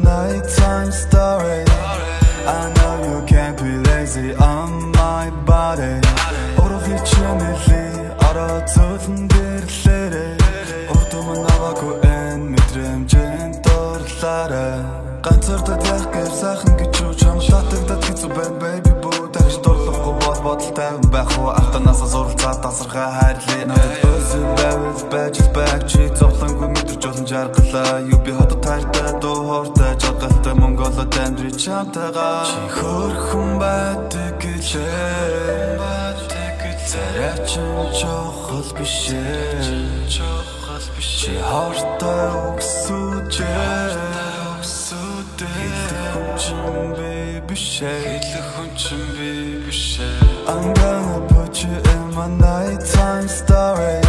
nighttime story. I know you can't be lazy on my body. Оролцоомли оролцсон дэрлээрээ урдум наваагүй энэ мэдрэмжэнд дурлаарай. Ганцардад яг гэж сайхан гэж юу чам татагдаад хэцүү байна baby boo. Тэгж дурлахгүй бодолтой байх уу автонаасаа зуралцаад тасархай хайрлаа. Надад өсөв байвал байж чи зовлонгүй мэдэрч олон жаргалаа. Юу би хотод таартай дуу хоортой жагалтай Монголоо тандри чамтайгаа. Чи хөрхөн байдаг гэлээ царайчин чохол бишээ. Чи хортой өгсүүжээ I'm gonna put you in my nighttime story.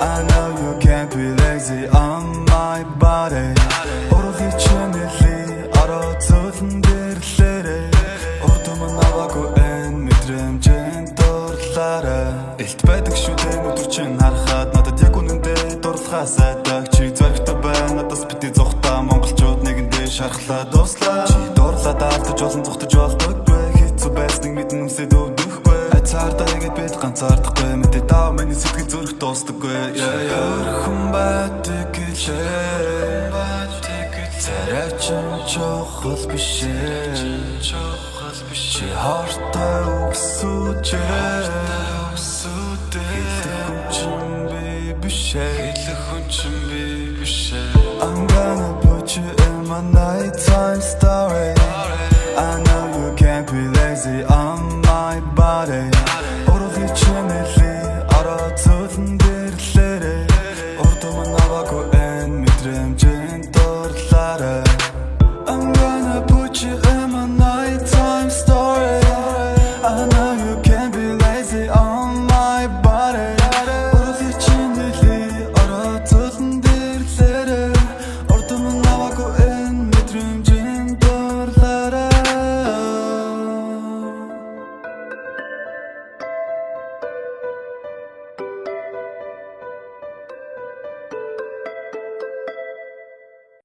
I know you can't be lazy on my body. Оролцоомли оролцсон дэрлээрээ урдум наваагүй энэ мэдрэмжэнд дурлаарай. Илт байдаг шүү дээ өдөр чинь харахад надад яг үнэндээ дурлахаас айдаг. Чи зоригтой байна надаас бити зохтой монголчууд нэгэндээ шархлаа дуслаа. Чи дурлаад алдаж олон зохтож болдоггүй. Хэцүү байсныг мэдэн өмсөд өвдөхгүй. Хайцаардаа нэгэд бид ганцаардахгүй. Мэдээ даа миний сэтгэл зүрх дуустдаггүй. Хөрхөн байдаг гэлээ царайчин чохол бишээ. Чи хортой өгсүүжээ I'm gonna put you in my night